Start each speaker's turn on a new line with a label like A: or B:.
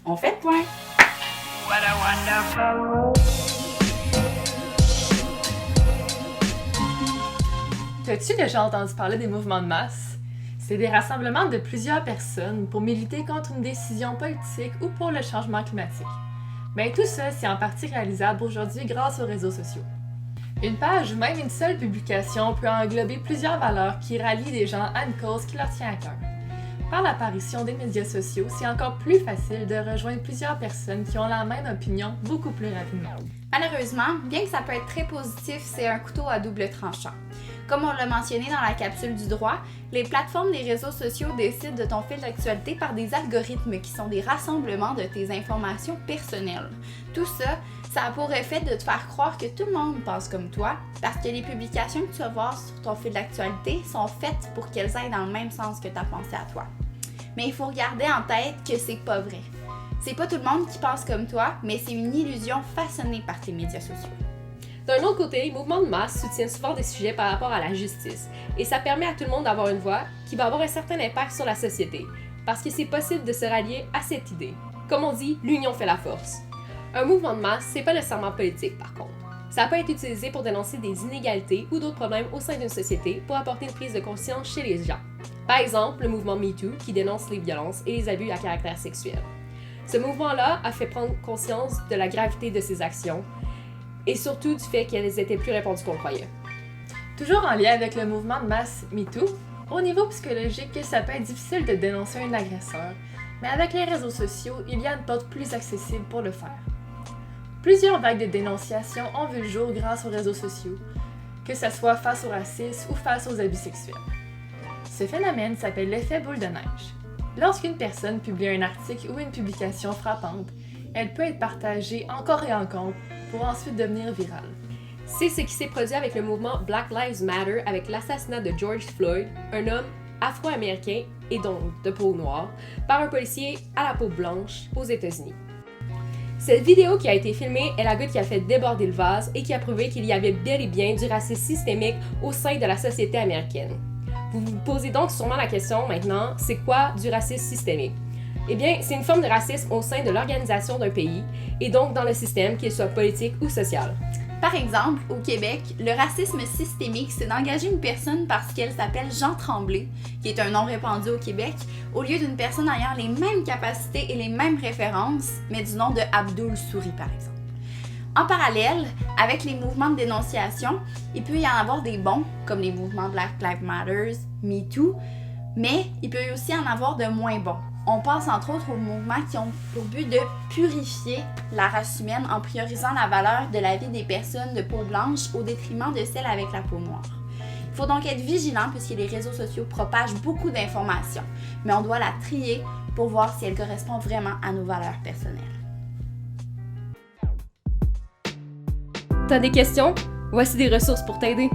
A: On fait le point!
B: What a wonderful world.
C: T'as-tu déjà entendu parler des mouvements de masse? C'est des rassemblements de plusieurs personnes pour militer contre une décision politique ou pour le changement climatique. Mais tout ça, c'est en partie réalisable aujourd'hui grâce aux réseaux sociaux. Une page ou même une seule publication peut englober plusieurs valeurs qui rallient les gens à une cause qui leur tient à cœur. Par l'apparition des médias sociaux, c'est encore plus facile de rejoindre plusieurs personnes qui ont la même opinion beaucoup plus rapidement.
A: Malheureusement, bien que ça peut être très positif, c'est un couteau à double tranchant. Comme on l'a mentionné dans la capsule du droit, les plateformes des réseaux sociaux décident de ton fil d'actualité par des algorithmes qui sont des rassemblements de tes informations personnelles. Tout ça, ça a pour effet de te faire croire que tout le monde pense comme toi, parce que les publications que tu vas voir sur ton fil d'actualité sont faites pour qu'elles aillent dans le même sens que ta pensée à toi. Mais il faut garder en tête que c'est pas vrai. C'est pas tout le monde qui pense comme toi, mais c'est une illusion façonnée par tes médias sociaux.
D: D'un autre côté, les mouvements de masse soutiennent souvent des sujets par rapport à la justice, et ça permet à tout le monde d'avoir une voix qui va avoir un certain impact sur la société, parce que c'est possible de se rallier à cette idée. Comme on dit, l'union fait la force. Un mouvement de masse, c'est pas nécessairement politique par contre. Ça peut être utilisé pour dénoncer des inégalités ou d'autres problèmes au sein d'une société pour apporter une prise de conscience chez les gens. Par exemple, le mouvement MeToo qui dénonce les violences et les abus à caractère sexuel. Ce mouvement-là a fait prendre conscience de la gravité de ces actions et surtout du fait qu'elles étaient plus répandues qu'on croyait.
C: Toujours en lien avec le mouvement de masse MeToo, au niveau psychologique, ça peut être difficile de dénoncer un agresseur, mais avec les réseaux sociaux, il y a une porte plus accessible pour le faire. Plusieurs vagues de dénonciation ont vu le jour grâce aux réseaux sociaux, que ce soit face au racisme ou face aux abus sexuels. Ce phénomène s'appelle l'effet boule de neige. Lorsqu'une personne publie un article ou une publication frappante, elle peut être partagée encore et encore pour ensuite devenir virale.
D: C'est ce qui s'est produit avec le mouvement Black Lives Matter avec l'assassinat de George Floyd, un homme afro-américain et donc de peau noire, par un policier à la peau blanche aux États-Unis. Cette vidéo qui a été filmée est la goutte qui a fait déborder le vase et qui a prouvé qu'il y avait bel et bien du racisme systémique au sein de la société américaine. Vous vous posez donc sûrement la question maintenant, c'est quoi du racisme systémique? Eh bien, c'est une forme de racisme au sein de l'organisation d'un pays et donc dans le système, qu'il soit politique ou social.
A: Par exemple, au Québec, le racisme systémique, c'est d'engager une personne parce qu'elle s'appelle Jean Tremblay, qui est un nom répandu au Québec, au lieu d'une personne ayant les mêmes capacités et les mêmes références, mais du nom de Abdoul Souri, par exemple. En parallèle, avec les mouvements de dénonciation, il peut y en avoir des bons, comme les mouvements Black Lives Matter, MeToo, mais il peut aussi en avoir de moins bons. On pense entre autres aux mouvements qui ont pour but de purifier la race humaine en priorisant la valeur de la vie des personnes de peau blanche au détriment de celles avec la peau noire. Il faut donc être vigilant puisque les réseaux sociaux propagent beaucoup d'informations, mais on doit la trier pour voir si elle correspond vraiment à nos valeurs personnelles.
D: T'as des questions? Voici des ressources pour t'aider.